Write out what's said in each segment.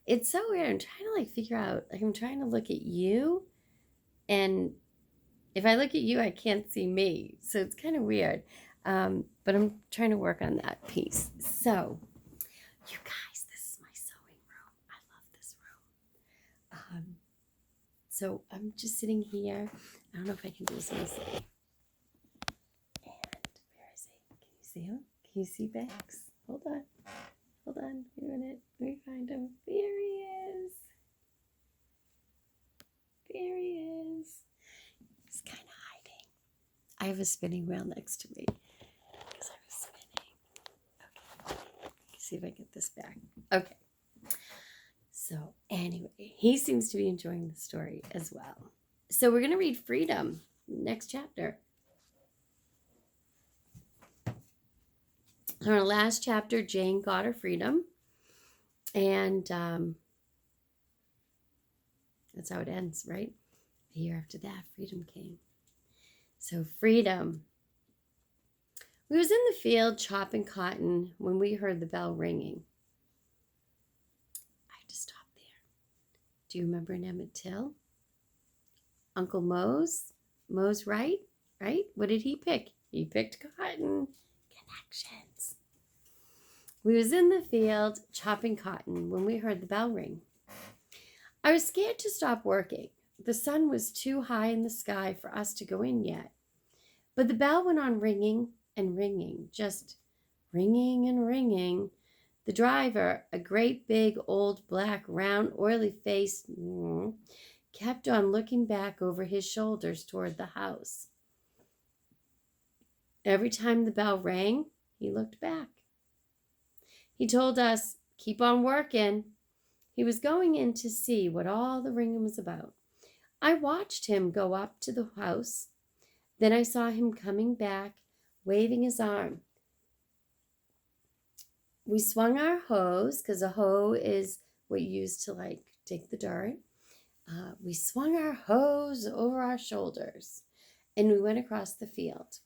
It's so weird. I'm trying to like figure out, like I'm trying to look at you, and if I look at you, I can't see me. So it's kind of weird. But I'm trying to work on that piece. So, you guys, this is my sewing room. I love this room. So I'm just sitting here. I don't know if I can do this. Let me see. And where is he? Can you see him? Can you see Bex? Hold on. Hold on. Wait a minute. Let me find him. There he is. There he is. He's kind of hiding. I have a spinning wheel next to me because I was spinning. Okay. See if I get this back. Okay. So anyway, he seems to be enjoying the story as well. So we're going to read Freedom, next chapter. In our last chapter, Jane got her freedom. And that's how it ends, right? A year after that, freedom came. So freedom. We was in the field chopping cotton when we heard the bell ringing. I had to stop there. Do you remember an Emmett Till? Uncle Mose? Mose Wright, right? What did he pick? He picked cotton. Connections. We was in the field chopping cotton when we heard the bell ring. I was scared to stop working. The sun was too high in the sky for us to go in yet. But the bell went on ringing and ringing, just ringing and ringing. The driver, a great big old black round oily face, kept on looking back over his shoulders toward the house. Every time the bell rang, he looked back. He told us, keep on working. He was going in to see what all the ringing was about. I watched him go up to the house. Then I saw him coming back, waving his arm. We swung our hoes, because a hoe is what you use to like dig the dirt. We swung our hoes over our shoulders, and we went across the field.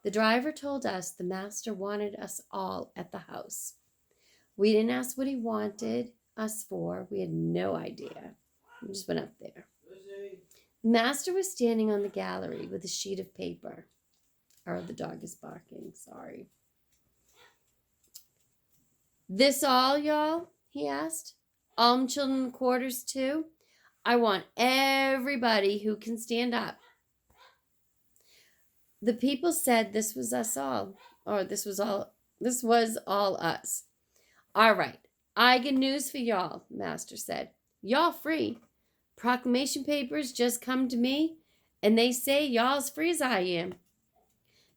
The driver told us the master wanted us all at the house. We didn't ask what he wanted us for. We had no idea. We just went up there. The master was standing on the gallery with a sheet of paper. Or the dog is barking, sorry. This all, y'all? He asked. All children in the quarters too? I want everybody who can stand up. The people said this was us all. Or this was all us. All right, I got news for y'all, Master said. Y'all free. Proclamation papers just come to me, and they say y'all's free as I am.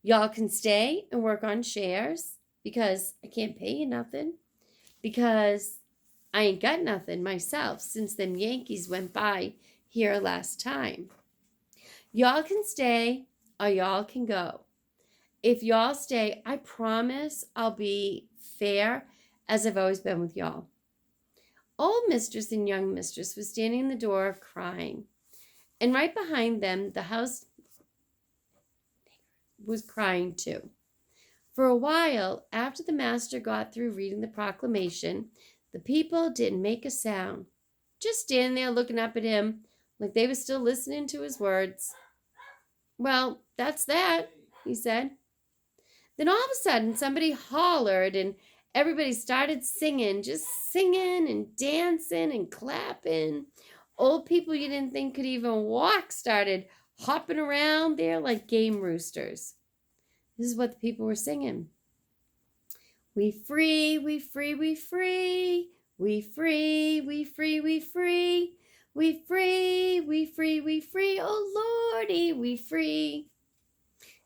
Y'all can stay and work on shares, because I can't pay you nothing, because I ain't got nothing myself since them Yankees went by here last time. Y'all can stay or y'all can go. If y'all stay, I promise I'll be fair as I've always been with y'all. Old mistress and young mistress was standing in the door crying. And right behind them, the house was crying too. For a while, after the master got through reading the proclamation, the people didn't make a sound, just standing there looking up at him like they were still listening to his words. Well, that's that, he said. Then all of a sudden, somebody hollered and everybody started singing, just singing and dancing and clapping. Old people you didn't think could even walk started hopping around there like game roosters. This is what the people were singing. We free, we free, we free. We free, we free, we free. We free, we free, we free. Oh, Lordy, we free.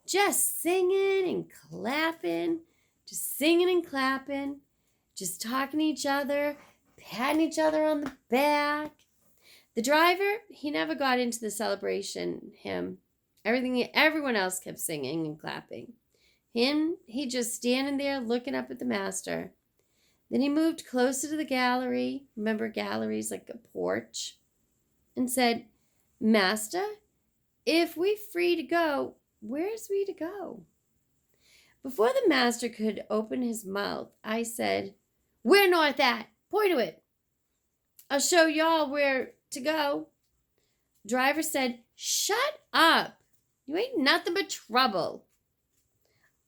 Just singing and clapping. Just singing and clapping. Just talking to each other. Patting each other on the back. The driver, he never got into the celebration hymn. Everyone else kept singing and clapping. He just standing there looking up at the master. Then he moved closer to the gallery. Remember, galleries like a porch. And said, Master, if we free to go, where's we to go? Before the master could open his mouth, I said, Where north at? Point to it. I'll show y'all where to go. Driver said, "Shut up. You ain't nothing but trouble.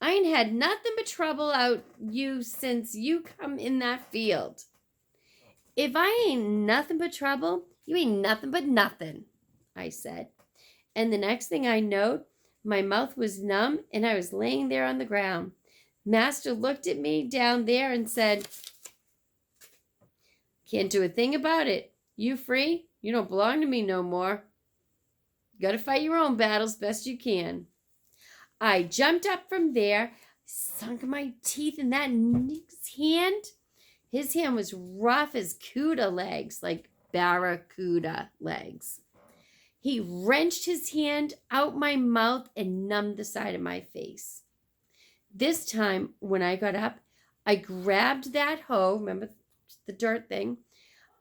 I ain't had nothing but trouble out you since you come in that field. If I ain't nothing but trouble, you ain't nothing but nothing," I said. And the next thing I knowed, my mouth was numb and I was laying there on the ground. Master looked at me down there and said, "Can't do a thing about it. You free? You don't belong to me no more. You gotta fight your own battles best you can." I jumped up from there, sunk my teeth in that Nick's hand. His hand was rough as cuda legs, like barracuda legs. He wrenched his hand out my mouth and numbed the side of my face. This time, when I got up, I grabbed that hoe, remember the dirt thing,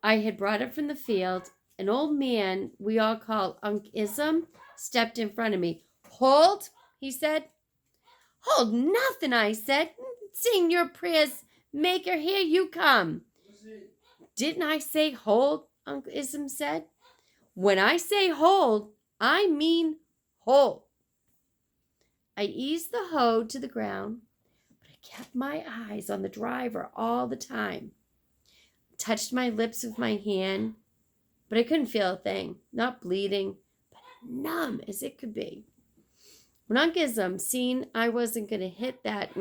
I had brought up from the field. An old man we all call Unc Ism stepped in front of me. "Hold," he said. "Hold nothing," I said. "Sing your prayers, Maker, here you come." "Didn't I say hold?" Unc Ism said. "When I say hold, I mean hold." I eased the hoe to the ground, but I kept my eyes on the driver all the time. Touched my lips with my hand, but I couldn't feel a thing. Not bleeding, but numb as it could be. When Unc Ism seen I wasn't going to hit that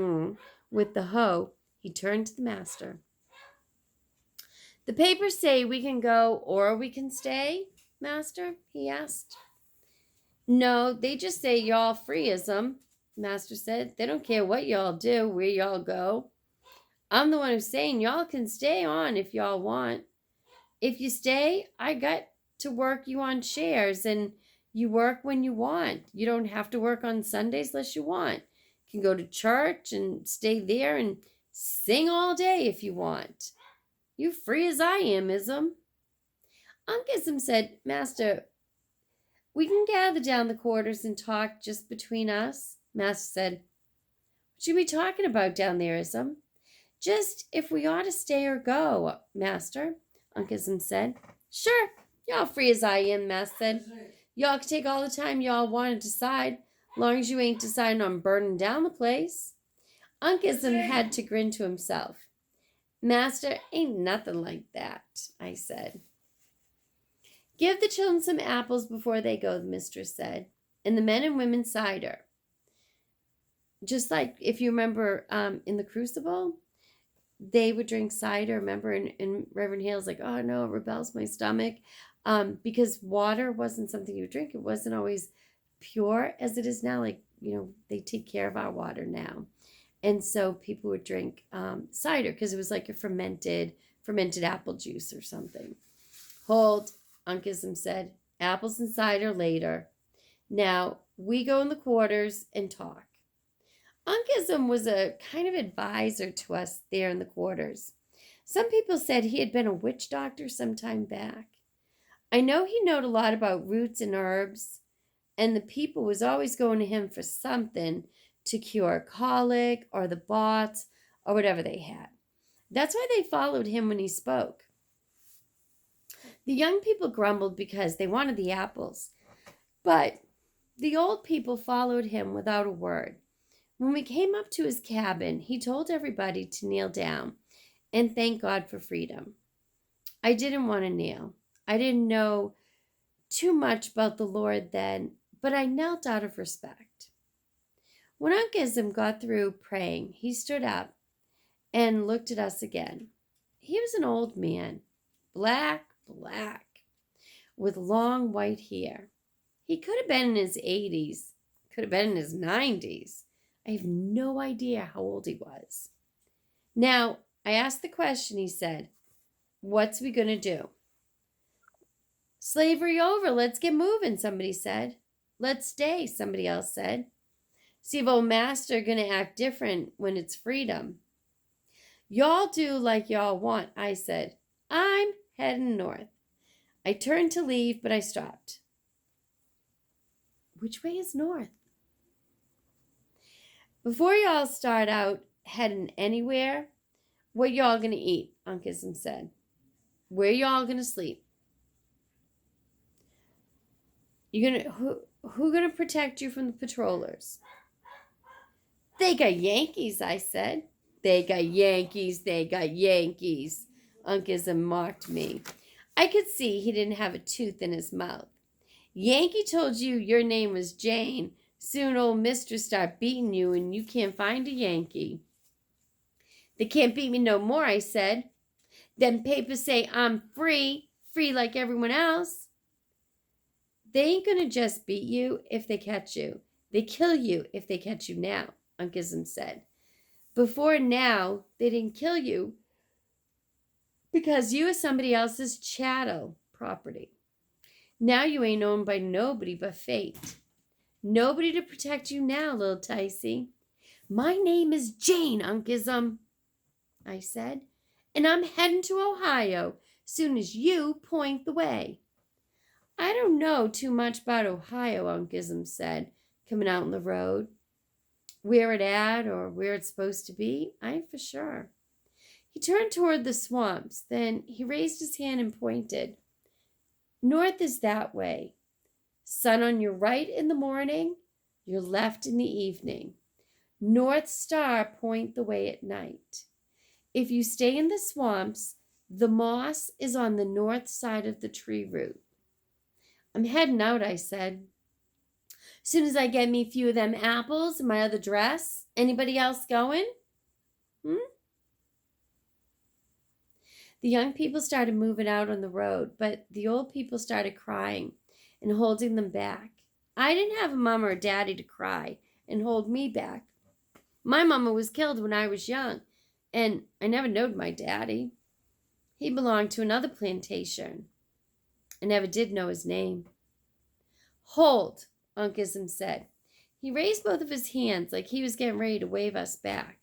with the hoe, he turned to the master. "The papers say we can go or we can stay, Master?" he asked. "No, they just say y'all free, Ism," Master said. "They don't care what y'all do, where y'all go. I'm the one who's saying y'all can stay on if y'all want. If you stay, I got to work you on shares, and you work when you want. You don't have to work on Sundays unless you want. You can go to church and stay there and sing all day if you want. You free as I am, Ism." Unc Ism said, "Master, we can gather down the quarters and talk just between us." Master said, "What you be talking about down there, Ism?" "Just if we ought to stay or go, Master," Unc Ism said. "Sure, y'all free as I am," Master said. "Y'all can take all the time y'all want to decide, long as you ain't deciding on burning down the place." Unc Ism had to grin to himself. "Master, ain't nothing like that," I said. "Give the children some apples before they go," the mistress said, "and the men and women cider. Just like if you remember in the Crucible, they would drink cider. Remember in Reverend Hale's like, oh no, it rebels my stomach. Because water wasn't something you would drink. It wasn't always pure as it is now. Like, they take care of our water now. And so people would drink cider because it was like a fermented apple juice or something. "Hold," Unc Ism said. "Apples and cider later. Now, we go in the quarters and talk." Unc Ism was a kind of advisor to us there in the quarters. Some people said he had been a witch doctor some time back. I know he knowed a lot about roots and herbs, and the people was always going to him for something to cure colic or the bots or whatever they had. That's why they followed him when he spoke. The young people grumbled because they wanted the apples, but the old people followed him without a word. When we came up to his cabin, he told everybody to kneel down and thank God for freedom. I didn't want to kneel. I didn't know too much about the Lord then, but I knelt out of respect. When Unc Ism got through praying, he stood up and looked at us again. He was an old man, black, with long white hair. He could have been in his 80s, could have been in his 90s. I have no idea how old he was. Now, I asked the question, he said, "What's we going to do?" "Slavery over, let's get moving," somebody said. "Let's stay," somebody else said. "See if old master going to act different when it's freedom." "Y'all do like y'all want," I said. "I'm heading north." I turned to leave, but I stopped. Which way is north? "Before y'all start out heading anywhere, what y'all gonna eat?" Unc Ism said. Where you all gonna sleep? Who gonna protect you from the patrollers? They got Yankees, I said. They got Yankees, they got Yankees. Unchism mocked me. I could see he didn't have a tooth in his mouth. Yankee told you your name was Jane. Soon old mistress start beating you and you can't find a Yankee. They can't beat me no more, I said. Them papers say I'm free, free like everyone else. They ain't gonna just beat you if they catch you. They kill you if they catch you now, Unchism said. Before now, they didn't kill you because you are somebody else's chattel property. Now you ain't owned by nobody but fate. Nobody to protect you now, little Ticey. My name is Jane, Unchism, I said, and I'm heading to Ohio soon as you point the way. I don't know too much about Ohio, Unchism said, coming out on the road. Where it at or where it's supposed to be, I ain't for sure. He turned toward the swamps. Then he raised his hand and pointed. North is that way. Sun on your right in the morning, your left in the evening. North Star point the way at night. If you stay in the swamps, the moss is on the north side of the tree root. I'm heading out, I said. Soon as I get me a few of them apples in my other dress. Anybody else going? The young people started moving out on the road, but the old people started crying and holding them back. I didn't have a mama or daddy to cry and hold me back. My mama was killed when I was young, and I never knowed my daddy. He belonged to another plantation. I never did know his name. Hold, Unchism said. He raised both of his hands like he was getting ready to wave us back.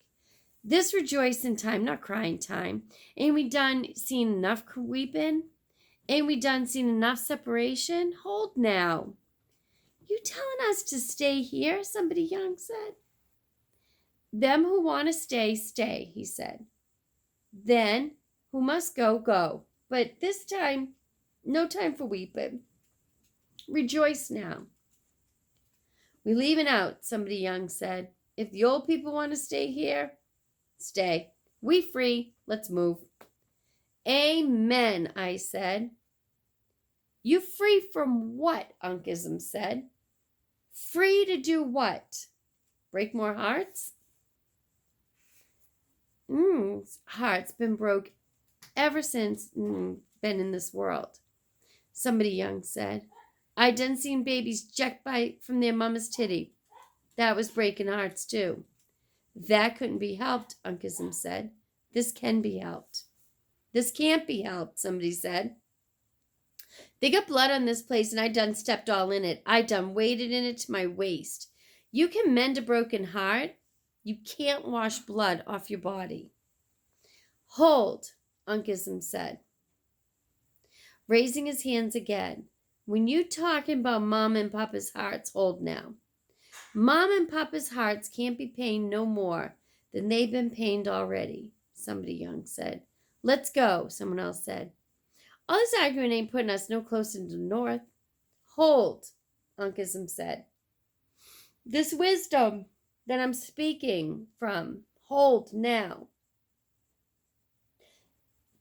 This rejoicing time, not crying time. Ain't we done seen enough weeping? Ain't we done seen enough separation? Hold now. You telling us to stay here? Somebody young said. Them who want to stay, stay, he said. Then, who must go, go. But this time, no time for weeping. Rejoice now. We leaving out, somebody young said. If the old people want to stay here, stay. We free. Let's move. Amen, I said. You free from what? Unchism said. Free to do what? Break more hearts? Hearts been broke ever since been in this world. Somebody young said. I done seen babies jack bite from their mama's titty. That was breaking hearts too. That couldn't be helped, Unchism said. This can be helped. This can't be helped, somebody said. They got blood on this place and I done stepped all in it. I done waded in it to my waist. You can mend a broken heart. You can't wash blood off your body. Hold, Unchism said, raising his hands again. When you talking about Mom and Papa's hearts, hold now. Mom and Papa's hearts can't be pained no more than they've been pained already, somebody young said. Let's go, someone else said. All this arguing ain't putting us no closer to the north. Hold, Unchism said. This wisdom that I'm speaking from, hold now.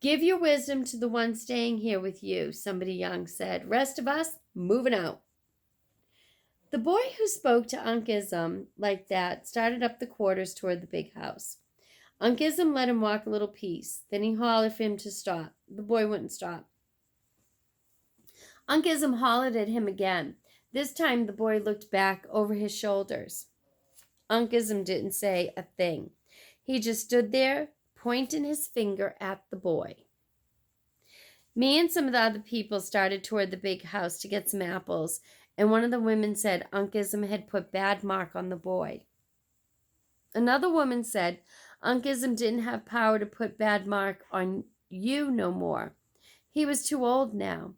Give your wisdom to the one staying here with you, somebody young said. Rest of us, moving out. The boy who spoke to Unchism like that started up the quarters toward the big house. Unchism let him walk a little piece. Then he hollered for him to stop. The boy wouldn't stop. Unchism hollered at him again. This time the boy looked back over his shoulders. Unchism didn't say a thing. He just stood there, pointing his finger at the boy. Me and some of the other people started toward the big house to get some apples, and one of the women said Unchism had put bad mark on the boy. Another woman said Unchism didn't have power to put bad mark on you no more. He was too old now.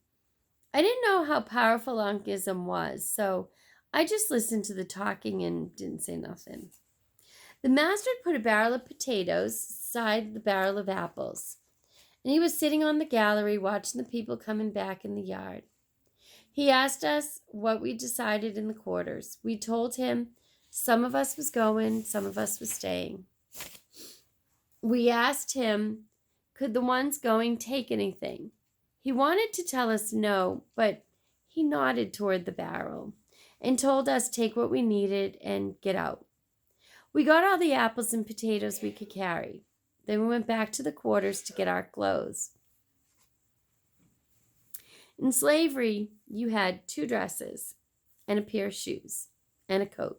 I didn't know how powerful Unchism was, so I just listened to the talking and didn't say nothing. The master had put a barrel of potatoes beside the barrel of apples, and he was sitting on the gallery watching the people coming back in the yard. He asked us what we decided in the quarters. We told him some of us was going, some of us was staying. We asked him, could the ones going take anything? He wanted to tell us no, but he nodded toward the barrel and told us take what we needed and get out. We got all the apples and potatoes we could carry. Then we went back to the quarters to get our clothes. In slavery, you had 2 dresses and a pair of shoes and a coat.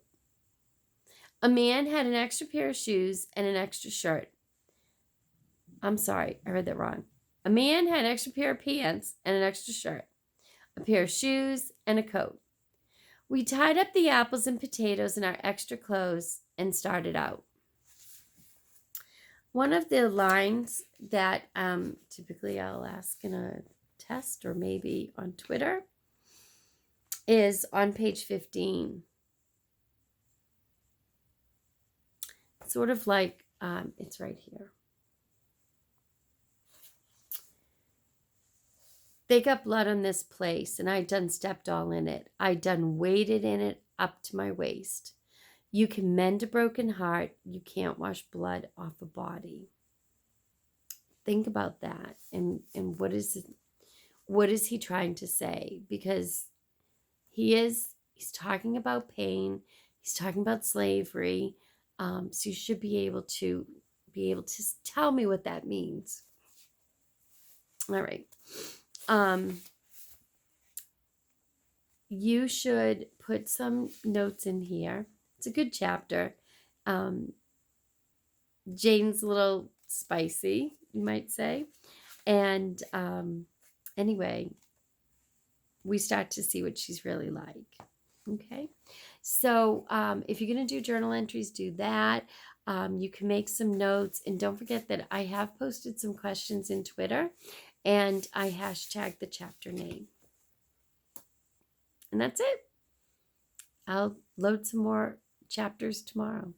A man had an extra pair of shoes and an extra shirt. I'm sorry, I heard that wrong. A man had an extra pair of pants and an extra shirt, a pair of shoes, and a coat. We tied up the apples and potatoes in our extra clothes and started out. One of the lines that typically I'll ask in a test or maybe on Twitter is on page 15. Sort of like, it's right here. They got blood on this place, and I done stepped all in it. I done waded in it up to my waist. You can mend a broken heart. You can't wash blood off a body. Think about that. And what is he trying to say? Because he's talking about pain. He's talking about slavery. So you should be able to tell me what that means. All right. You should put some notes in here. It's a good chapter. Jane's a little spicy, you might say. And anyway, we start to see what she's really like. Okay. So if you're going to do journal entries, do that. You can make some notes. And don't forget that I have posted some questions in Twitter. And I hashtag the chapter name. And that's it. I'll load some more chapters tomorrow.